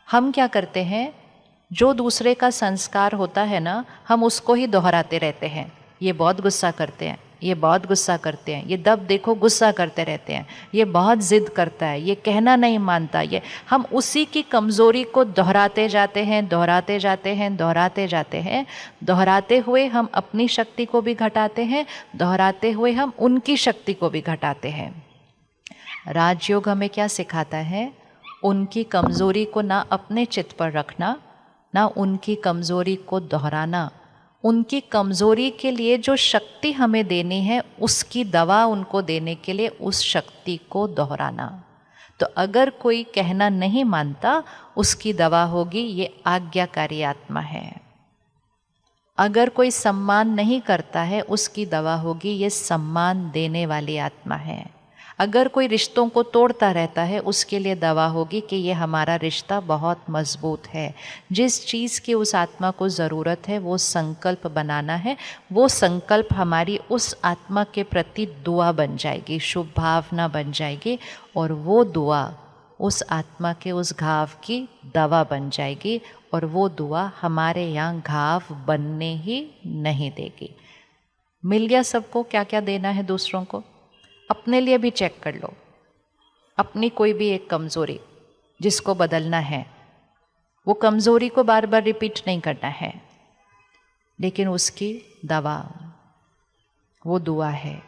हम क्या करते हैं, जो दूसरे का संस्कार होता है ना, हम उसको ही दोहराते रहते हैं। ये बहुत गुस्सा करते हैं, ये बहुत गुस्सा करते हैं, ये दब देखो गुस्सा करते रहते हैं, ये बहुत ज़िद करता है, ये कहना नहीं मानता, ये हम उसी की कमज़ोरी को दोहराते जाते हैं, दोहराते जाते हैं, दोहराते जाते हैं। दोहराते हुए हम अपनी शक्ति को भी घटाते हैं, दोहराते हुए हम उनकी शक्ति को भी घटाते हैं। राजयोग हमें क्या सिखाता है? उनकी कमज़ोरी को ना अपने चित्त पर रखना, ना उनकी कमज़ोरी को दोहराना। उनकी कमज़ोरी के लिए जो शक्ति हमें देनी है, उसकी दवा उनको देने के लिए उस शक्ति को दोहराना। तो अगर कोई कहना नहीं मानता, उसकी दवा होगी ये आज्ञाकारी आत्मा है। अगर कोई सम्मान नहीं करता है, उसकी दवा होगी ये सम्मान देने वाली आत्मा है। अगर कोई रिश्तों को तोड़ता रहता है, उसके लिए दवा होगी कि ये हमारा रिश्ता बहुत मजबूत है। जिस चीज़ की उस आत्मा को ज़रूरत है वो संकल्प बनाना है, वो संकल्प हमारी उस आत्मा के प्रति दुआ बन जाएगी, शुभ भावना बन जाएगी, और वो दुआ उस आत्मा के उस घाव की दवा बन जाएगी, और वो दुआ हमारे यहाँ घाव बनने ही नहीं देगी। मिल गया सबको क्या क्या देना है दूसरों को? अपने लिए भी चेक कर लो, अपनी कोई भी एक कमज़ोरी जिसको बदलना है, वो कमज़ोरी को बार बार रिपीट नहीं करना है, लेकिन उसकी दवा वो दुआ है।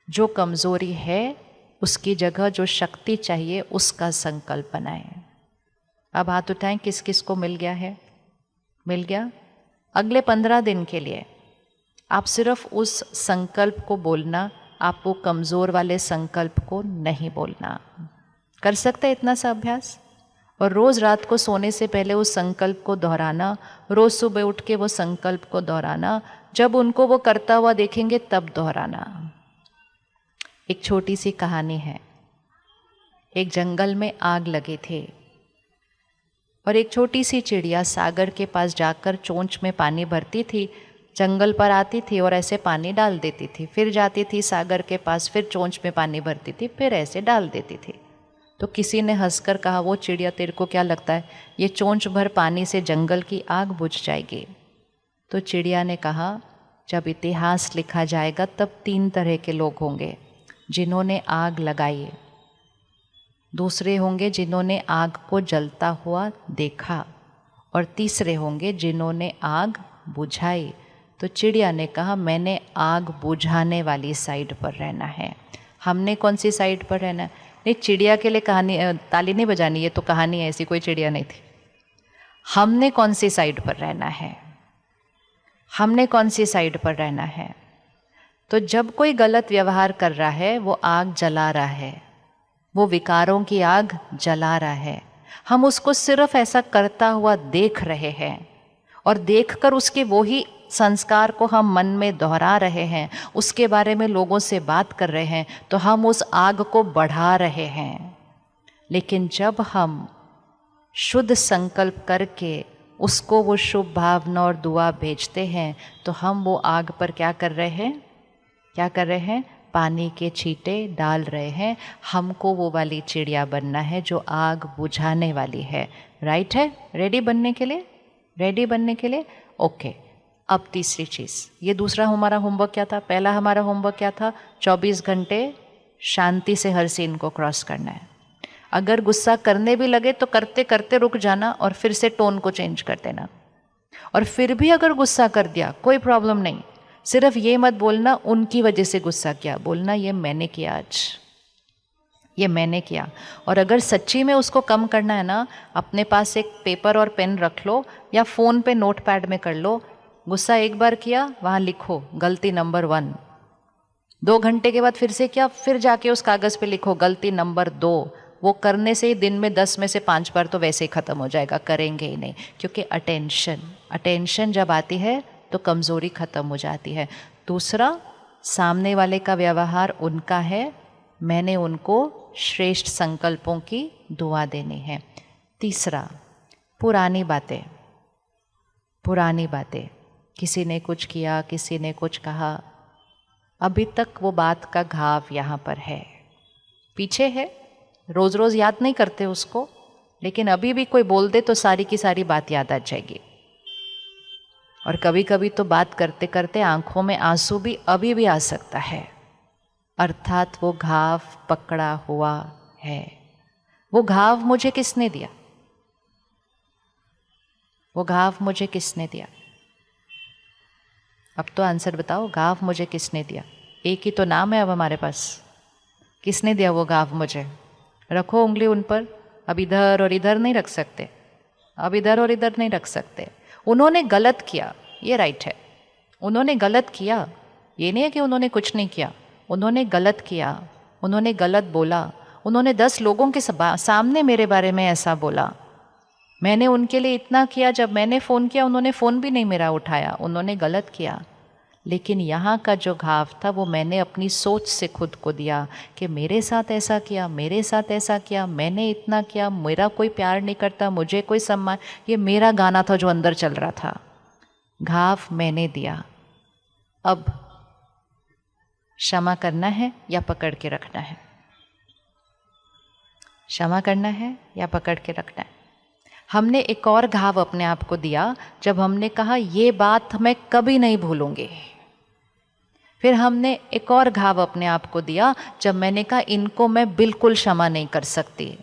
जो कमज़ोरी है उसकी जगह जो शक्ति चाहिए उसका संकल्प बनाएं। अब हाथ उठाएं, किस किस को मिल गया है? मिल गया? अगले 15 दिन के लिए आप सिर्फ उस संकल्प को बोलना, आप वो कमज़ोर वाले संकल्प को नहीं बोलना। कर सकते हैं इतना सा अभ्यास? और रोज़ रात को सोने से पहले उस संकल्प को दोहराना, रोज़ सुबह उठ के वो संकल्प को दोहराना, जब उनको वो करता हुआ देखेंगे तब दोहराना। एक छोटी सी कहानी है। एक जंगल में आग लगे थे और एक छोटी सी चिड़िया सागर के पास जाकर चोंच में पानी भरती थी, जंगल पर आती थी और ऐसे पानी डाल देती थी, फिर जाती थी सागर के पास, फिर चोंच में पानी भरती थी, फिर ऐसे डाल देती थी। तो किसी ने हंसकर कहा, वो चिड़िया तेरे को क्या लगता है ये चोंच भर पानी से जंगल की आग बुझ जाएगी? तो चिड़िया ने कहा, जब इतिहास लिखा जाएगा तब 3 तरह के लोग होंगे, जिन्होंने आग लगाई, दूसरे होंगे जिन्होंने आग को जलता हुआ देखा, और तीसरे होंगे जिन्होंने आग बुझाई। तो चिड़िया ने कहा, मैंने आग बुझाने वाली साइड पर रहना है। हमने कौन सी साइड पर रहना है? नहीं, चिड़िया के लिए कहानी ताली नहीं बजानी, ये तो कहानी है, ऐसी कोई चिड़िया नहीं थी। हमने कौन सी साइड पर रहना है? हमने कौन सी साइड पर रहना है? तो जब कोई गलत व्यवहार कर रहा है, वो आग जला रहा है, वो विकारों की आग जला रहा है, हम उसको सिर्फ ऐसा करता हुआ देख रहे हैं, और देखकर उसके वो ही संस्कार को हम मन में दोहरा रहे हैं, उसके बारे में लोगों से बात कर रहे हैं, तो हम उस आग को बढ़ा रहे हैं। लेकिन जब हम शुद्ध संकल्प करके उसको वो शुभ भावना और दुआ भेजते हैं, तो हम वो आग पर क्या कर रहे हैं? क्या कर रहे हैं? पानी के छींटे डाल रहे हैं। हमको वो वाली चिड़िया बनना है जो आग बुझाने वाली है। राइट है? रेडी बनने के लिए? रेडी बनने के लिए? ओके। अब तीसरी चीज़, ये दूसरा हमारा होमवर्क क्या था? पहला हमारा होमवर्क क्या था? 24 घंटे शांति से हर सीन को क्रॉस करना है। अगर गुस्सा करने भी लगे तो करते करते रुक जाना और फिर से टोन को चेंज कर देना। और फिर भी अगर गुस्सा कर दिया, कोई प्रॉब्लम नहीं, सिर्फ ये मत बोलना उनकी वजह से गुस्सा किया, बोलना ये मैंने किया, आज ये मैंने किया। और अगर सच्ची में उसको कम करना है ना, अपने पास एक पेपर और पेन रख लो, या फ़ोन पे नोटपैड में कर लो। गुस्सा एक बार किया, वहाँ लिखो गलती नंबर 1। 2 घंटे के बाद फिर से किया, फिर जाके उस कागज़ पे लिखो गलती नंबर 2। वो करने से ही दिन में 10 में से 5 बार तो वैसे ही ख़त्म हो जाएगा, करेंगे ही नहीं। क्योंकि अटेंशन जब आती है तो कमज़ोरी ख़त्म हो जाती है। दूसरा, सामने वाले का व्यवहार उनका है, मैंने उनको श्रेष्ठ संकल्पों की दुआ देनी है। तीसरा, पुरानी बातें, किसी ने कुछ किया, किसी ने कुछ कहा, अभी तक वो बात का घाव यहाँ पर है, पीछे है, रोज़ रोज़ याद नहीं करते उसको, लेकिन अभी भी कोई बोल दे तो सारी की सारी बात याद आ जाएगी। और कभी कभी तो बात करते करते आंखों में आंसू भी अभी भी आ सकता है, अर्थात वो घाव पकड़ा हुआ है। वो घाव मुझे किसने दिया? वो घाव मुझे किसने दिया? अब तो आंसर बताओ, घाव मुझे किसने दिया? एक ही तो नाम है अब हमारे पास। किसने दिया वो घाव मुझे? रखो उंगली उन पर। अब इधर और इधर नहीं रख सकते, अब इधर और इधर नहीं रख सकते। उन्होंने गलत किया, ये राइट है। उन्होंने गलत किया, ये नहीं है कि उन्होंने कुछ नहीं किया। उन्होंने गलत किया, उन्होंने गलत बोला, उन्होंने 10 लोगों के सामने मेरे बारे में ऐसा बोला। मैंने उनके लिए इतना किया, जब मैंने फ़ोन किया उन्होंने फ़ोन भी नहीं मेरा उठाया। उन्होंने गलत किया, लेकिन यहाँ का जो घाव था वो मैंने अपनी सोच से खुद को दिया कि मेरे साथ ऐसा किया, मेरे साथ ऐसा किया, मैंने इतना किया, मेरा कोई प्यार नहीं करता, मुझे कोई सम्मान। ये मेरा गाना था जो अंदर चल रहा था। घाव मैंने दिया। अब क्षमा करना है या पकड़ के रखना है? क्षमा करना है या पकड़ के रखना है? हमने एक और घाव अपने आप को दिया जब हमने कहा ये बात मैं कभी नहीं भूलूंगी। फिर हमने एक और घाव अपने आप को दिया जब मैंने कहा इनको मैं बिल्कुल क्षमा नहीं कर सकती।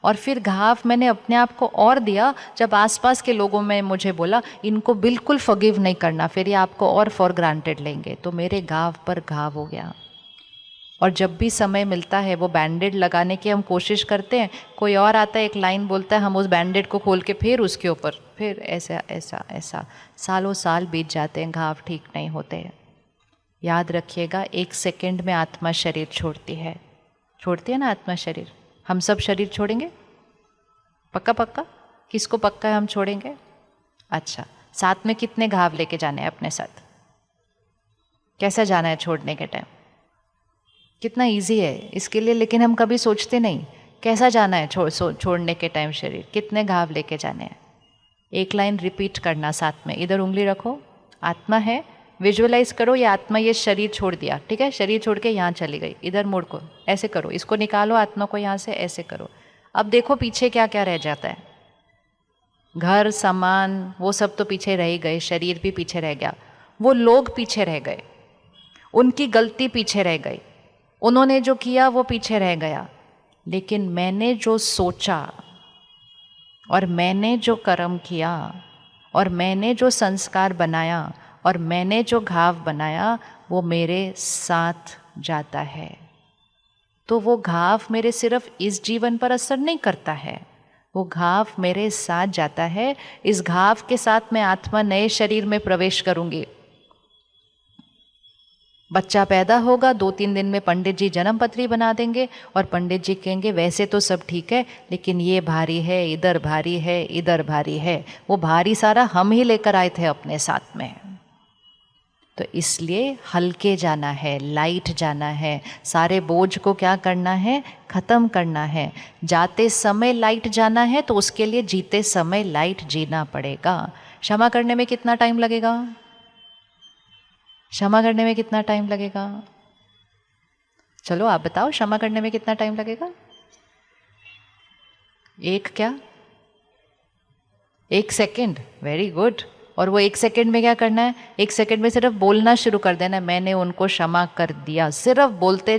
और फिर घाव मैंने अपने आप को और दिया जब आसपास के लोगों में मुझे बोला इनको बिल्कुल फॉरगिव नहीं करना, फिर ये आपको और फॉर ग्रांटेड लेंगे। तो मेरे घाव पर घाव हो गया। और जब भी समय मिलता है वो बैंडेड लगाने की हम कोशिश करते हैं, कोई और आता है एक लाइन बोलता है, हम उस बैंडेड को खोल के फिर उसके ऊपर फिर ऐसा ऐसा ऐसा सालों साल बीत जाते हैं, घाव ठीक नहीं होते हैं। याद रखिएगा, 1 सेकंड में आत्मा शरीर छोड़ती है। छोड़ती है ना आत्मा शरीर? हम सब शरीर छोड़ेंगे? पक्का पक्का? किसको पक्का है हम छोड़ेंगे? अच्छा, साथ में कितने घाव लेके जाने हैं अपने साथ? कैसा जाना है छोड़ने के टाइम? कितना इजी है इसके लिए, लेकिन हम कभी सोचते नहीं कैसा जाना है छोड़ने के टाइम शरीर, कितने घाव लेके जाने हैं। एक लाइन रिपीट करना साथ में। इधर उंगली रखो, आत्मा है, विजुअलाइज करो ये आत्मा ये शरीर छोड़ दिया, ठीक है? शरीर छोड़ के यहाँ चली गई, इधर मुड़ को ऐसे करो, इसको निकालो आत्मा को यहाँ से, ऐसे करो। अब देखो पीछे क्या क्या रह जाता है। घर सामान वो सब तो पीछे रह ही गए, शरीर भी पीछे रह गया, वो लोग पीछे रह गए, उनकी गलती पीछे रह गई, उन्होंने जो किया वो पीछे रह गया। लेकिन मैंने जो सोचा और मैंने जो कर्म किया और मैंने जो संस्कार बनाया और मैंने जो घाव बनाया वो मेरे साथ जाता है। तो वो घाव मेरे सिर्फ इस जीवन पर असर नहीं करता है, वो घाव मेरे साथ जाता है। इस घाव के साथ मैं आत्मा नए शरीर में प्रवेश करूंगी। बच्चा पैदा होगा, 2-3 दिन में पंडित जी जन्म पत्री बना देंगे और पंडित जी कहेंगे वैसे तो सब ठीक है लेकिन ये भारी है, इधर भारी है, इधर भारी है। वो भारी सारा हम ही लेकर आए थे अपने साथ में। तो इसलिए हल्के जाना है, लाइट जाना है, सारे बोझ को क्या करना है? ख़त्म करना है। जाते समय लाइट जाना है तो उसके लिए जीते समय लाइट जीना पड़ेगा। क्षमा करने में कितना टाइम लगेगा? क्षमा करने में कितना टाइम लगेगा? चलो आप बताओ, क्षमा करने में कितना टाइम लगेगा? क्या 1 सेकेंड? Very good. और वो 1 सेकेंड में क्या करना है? 1 सेकेंड में सिर्फ बोलना शुरू कर देना है, मैंने उनको क्षमा कर दिया। सिर्फ बोलते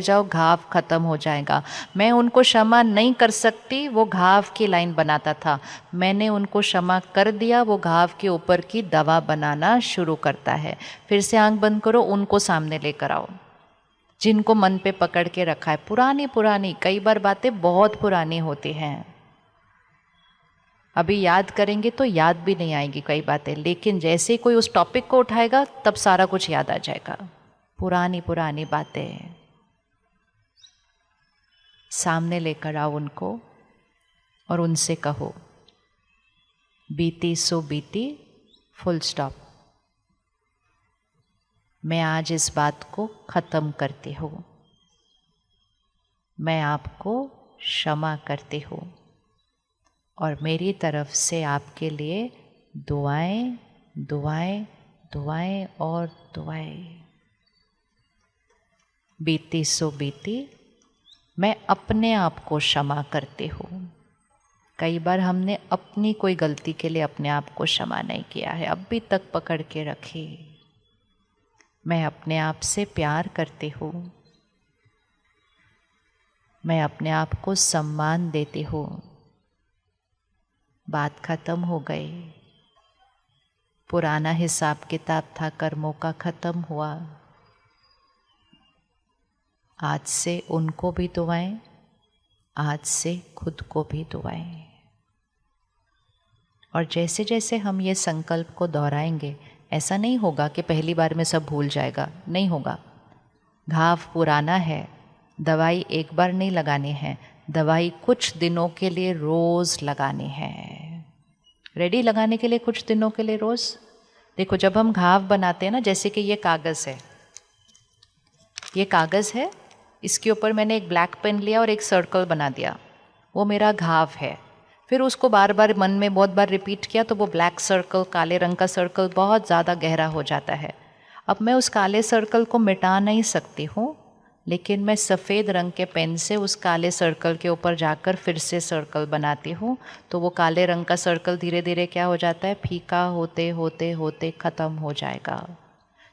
जाओ, घाव खत्म हो जाएगा। मैं उनको क्षमा नहीं कर सकती, वो घाव की लाइन बनाता था। मैंने उनको क्षमा कर दिया, वो घाव के ऊपर की दवा बनाना शुरू करता है। फिर से आंख बंद करो, उनको सामने लेकर आओ जिनको मन पे पकड़ के रखा है। पुरानी कई बार बातें बहुत पुरानी होती हैं, अभी याद करेंगे तो याद भी नहीं आएगी कई बातें, लेकिन जैसे कोई उस टॉपिक को उठाएगा तब सारा कुछ याद आ जाएगा। पुरानी बातें सामने लेकर आओ उनको और उनसे कहो बीती सो बीती, फुल स्टॉप। मैं आज इस बात को ख़त्म करती हूँ, मैं आपको क्षमा करती हूँ और मेरी तरफ से आपके लिए दुआएं दुआएं दुआएं और दुआएं। बीती सो बीती, मैं अपने आप को क्षमा करती हूँ। कई बार हमने अपनी कोई गलती के लिए अपने आप को क्षमा नहीं किया है, अभी तक पकड़ के रखी। मैं अपने आप से प्यार करती हूँ, मैं अपने आप को सम्मान देती हूँ। बात खत्म हो गई, पुराना हिसाब किताब था कर्मों का, खत्म हुआ। आज से उनको भी दुआएं, आज से खुद को भी दुआएं। और जैसे जैसे हम ये संकल्प को दोहराएंगे, ऐसा नहीं होगा कि पहली बार में सब भूल जाएगा, नहीं होगा। घाव पुराना है, दवाई एक बार नहीं लगानी है, दवाई कुछ दिनों के लिए रोज़ लगानी है। रेडी लगाने के लिए कुछ दिनों के लिए रोज़। देखो जब हम घाव बनाते हैं ना, जैसे कि ये कागज़ है, ये कागज़ है, इसके ऊपर मैंने एक ब्लैक पेन लिया और एक सर्कल बना दिया, वो मेरा घाव है। फिर उसको बार बार मन में बहुत बार रिपीट किया तो वो ब्लैक सर्कल, काले रंग का सर्कल बहुत ज़्यादा गहरा हो जाता है। अब मैं उस काले सर्कल को मिटा नहीं सकती हूँ, लेकिन मैं सफ़ेद रंग के पेन से उस काले सर्कल के ऊपर जाकर फिर से सर्कल बनाती हूँ, तो वो काले रंग का सर्कल धीरे धीरे क्या हो जाता है, फीका होते होते होते ख़त्म हो जाएगा।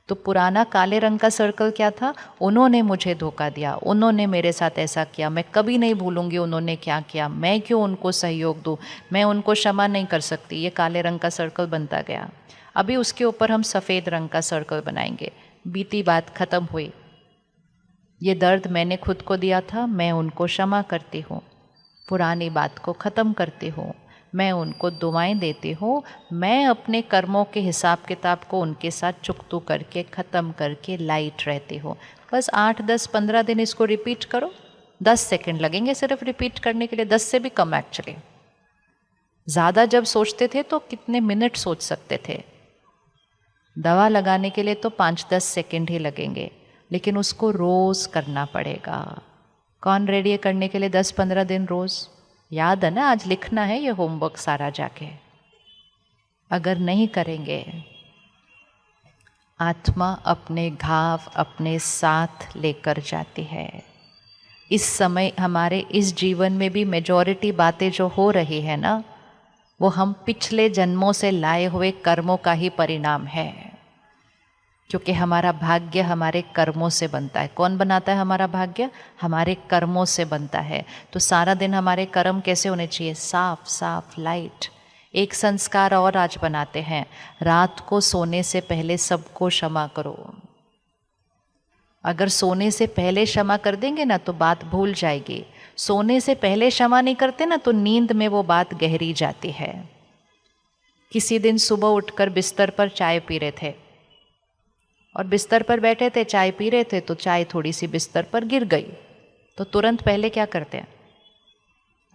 तो पुराना काले रंग का सर्कल क्या था, उन्होंने मुझे धोखा दिया, उन्होंने मेरे साथ ऐसा किया, मैं कभी नहीं भूलूंगी उन्होंने क्या किया, मैं क्यों उनको सहयोग दूँ, मैं उनको क्षमा नहीं कर सकती। ये काले रंग का सर्कल बनता गया। अभी उसके ऊपर हम सफ़ेद रंग का सर्कल बनाएंगे। बीती बात ख़त्म हुई, ये दर्द मैंने खुद को दिया था, मैं उनको क्षमा करती हूँ, पुरानी बात को ख़त्म करती हूँ, मैं उनको दुआएं देती हूँ, मैं अपने कर्मों के हिसाब किताब को उनके साथ चुकतू करके ख़त्म करके लाइट रहती हूँ। बस 8, 10, 15 दिन इसको रिपीट करो। 10 सेकंड लगेंगे सिर्फ रिपीट करने के लिए, 10 से भी कम एक्चुअली। ज़्यादा जब सोचते थे तो कितने मिनट सोच सकते थे। दवा लगाने के लिए तो 5-10 सेकंड ही लगेंगे, लेकिन उसको रोज़ करना पड़ेगा। कौन रेडी है करने के लिए 10-15 दिन रोज़? याद है ना, आज लिखना है ये होमवर्क सारा जाके। अगर नहीं करेंगे, आत्मा अपने घाव अपने साथ लेकर जाती है। इस समय हमारे इस जीवन में भी मेजॉरिटी बातें जो हो रही है ना, वो हम पिछले जन्मों से लाए हुए कर्मों का ही परिणाम है। क्योंकि हमारा भाग्य हमारे कर्मों से बनता है। कौन बनाता है हमारा भाग्य? हमारे कर्मों से बनता है। तो सारा दिन हमारे कर्म कैसे होने चाहिए? साफ साफ, लाइट। एक संस्कार और आज बनाते हैं, रात को सोने से पहले सबको क्षमा करो। अगर सोने से पहले क्षमा कर देंगे ना तो बात भूल जाएगी। सोने से पहले क्षमा नहीं करते ना तो नींद में वो बात गहरी जाती है। किसी दिन सुबह उठकर बिस्तर पर चाय पी रहे थे और बिस्तर पर बैठे थे, चाय पी रहे थे, तो चाय थोड़ी सी बिस्तर पर गिर गई। तो तुरंत पहले क्या करते हैं?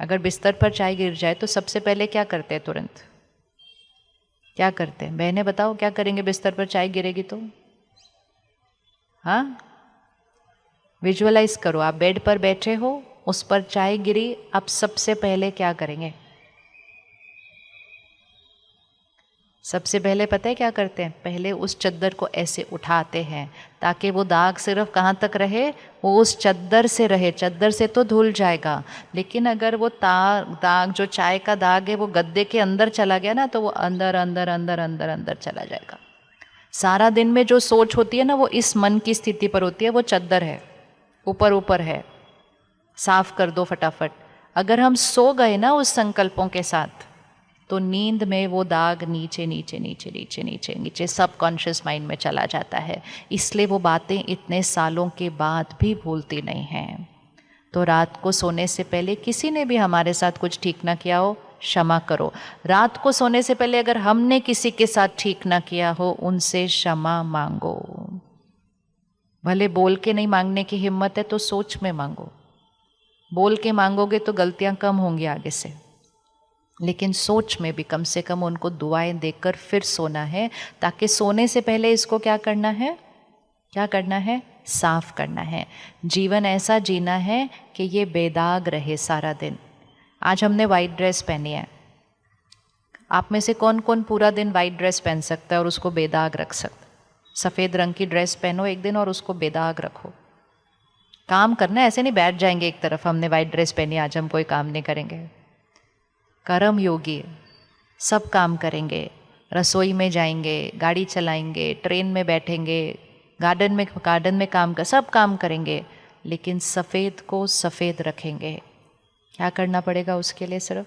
अगर बिस्तर पर चाय गिर जाए तो सबसे पहले क्या करते हैं? तुरंत क्या करते हैं? बहनें बताओ क्या करेंगे बिस्तर पर चाय गिरेगी तो? हाँ, विजुअलाइज करो, आप बेड पर बैठे हो, उस पर चाय गिरी, आप सबसे पहले क्या करेंगे? सबसे पहले पता है क्या करते हैं? पहले उस चद्दर को ऐसे उठाते हैं ताकि वो दाग सिर्फ कहाँ तक रहे, वो उस चद्दर से रहे। चद्दर से तो धुल जाएगा, लेकिन अगर वो दाग जो चाय का दाग है वो गद्दे के अंदर चला गया ना, तो वो अंदर अंदर अंदर अंदर अंदर चला जाएगा। सारा दिन में जो सोच होती है ना, वो इस मन की स्थिति पर होती है, वो चद्दर है, ऊपर ऊपर है, साफ कर दो फटाफट। अगर हम सो गए ना उस संकल्पों के साथ, तो नींद में वो दाग नीचे नीचे नीचे नीचे नीचे नीचे सब कॉन्शियस माइंड में चला जाता है। इसलिए वो बातें इतने सालों के बाद भी भूलती नहीं हैं। तो रात को सोने से पहले किसी ने भी हमारे साथ कुछ ठीक ना किया हो, क्षमा करो। रात को सोने से पहले अगर हमने किसी के साथ ठीक ना किया हो, उनसे क्षमा मांगो। भले बोल के नहीं मांगने की हिम्मत है तो सोच में मांगो। बोल के मांगोगे तो गलतियां कम होंगी आगे से, लेकिन सोच में भी कम से कम उनको दुआएं देकर फिर सोना है, ताकि सोने से पहले इसको क्या करना है? क्या करना है? साफ करना है। जीवन ऐसा जीना है कि ये बेदाग रहे सारा दिन। आज हमने वाइट ड्रेस पहनी है, आप में से कौन कौन पूरा दिन वाइट ड्रेस पहन सकता है और उसको बेदाग रख सकता? सफ़ेद रंग की ड्रेस पहनो एक दिन और उसको बेदाग रखो। काम करना, ऐसे नहीं बैठ जाएंगे एक तरफ, हमने वाइट ड्रेस पहनी आज हम कोई काम नहीं करेंगे। कर्म योगी सब काम करेंगे, रसोई में जाएंगे, गाड़ी चलाएंगे, ट्रेन में बैठेंगे, गार्डन में सब काम करेंगे, लेकिन सफ़ेद को सफ़ेद रखेंगे। क्या करना पड़ेगा उसके लिए? सिर्फ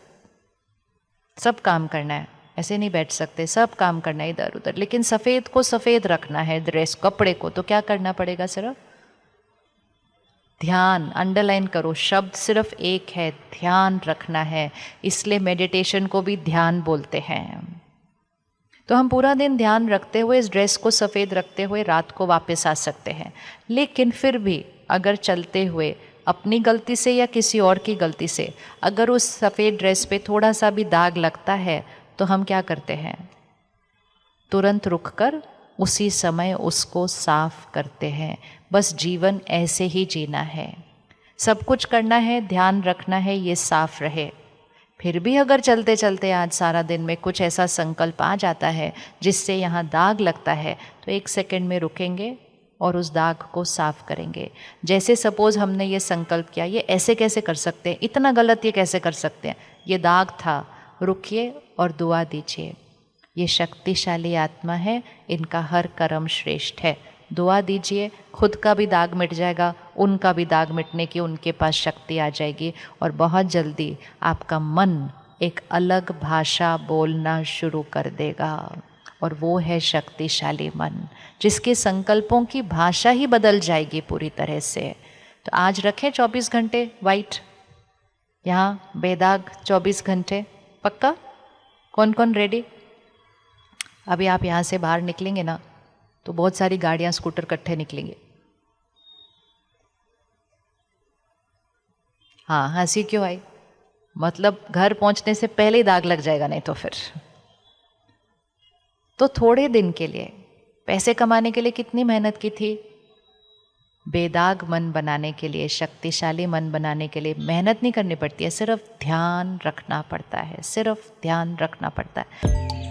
सब काम करना है, ऐसे नहीं बैठ सकते, सब काम करना है इधर उधर, लेकिन सफ़ेद को सफ़ेद रखना है, ड्रेस कपड़े को, तो क्या करना पड़ेगा? सिर्फ ध्यान। अंडरलाइन करो, शब्द सिर्फ एक है, ध्यान रखना है। इसलिए मेडिटेशन को भी ध्यान बोलते हैं। तो हम पूरा दिन ध्यान रखते हुए, इस ड्रेस को सफ़ेद रखते हुए रात को वापस आ सकते हैं। लेकिन फिर भी अगर चलते हुए अपनी गलती से या किसी और की गलती से अगर उस सफ़ेद ड्रेस पे थोड़ा सा भी दाग लगता है, तो हम क्या करते हैं? तुरंत रुककर उसी समय उसको साफ करते हैं। बस जीवन ऐसे ही जीना है, सब कुछ करना है, ध्यान रखना है, ये साफ रहे। फिर भी अगर चलते चलते आज सारा दिन में कुछ ऐसा संकल्प आ जाता है जिससे यहाँ दाग लगता है, तो 1 सेकंड में रुकेंगे और उस दाग को साफ करेंगे। जैसे सपोज हमने ये संकल्प किया, ये ऐसे कैसे कर सकते हैं, इतना गलत ये कैसे कर सकते हैं, ये दाग था, रुकिए और दुआ दीजिए। ये शक्तिशाली आत्मा है, इनका हर कर्म श्रेष्ठ है। दुआ दीजिए, खुद का भी दाग मिट जाएगा, उनका भी दाग मिटने की उनके पास शक्ति आ जाएगी, और बहुत जल्दी आपका मन एक अलग भाषा बोलना शुरू कर देगा। और वो है शक्तिशाली मन, जिसके संकल्पों की भाषा ही बदल जाएगी पूरी तरह से। तो आज रखें 24 घंटे वाइट, यहाँ बेदाग 24 घंटे, पक्का? कौन कौन रेडी? अभी आप यहाँ से बाहर निकलेंगे ना, तो बहुत सारी गाड़ियाँ, स्कूटर इकट्ठे निकलेंगे। हाँ, हंसी क्यों आई? मतलब घर पहुँचने से पहले ही दाग लग जाएगा, नहीं तो फिर। तो थोड़े दिन के लिए, पैसे कमाने के लिए कितनी मेहनत की थी? बेदाग मन बनाने के लिए, शक्तिशाली मन बनाने के लिए मेहनत नहीं करनी पड़ती है, सिर्फ ध्यान रखना पड़ता है, सिर्फ ध्यान रखना पड़ता है।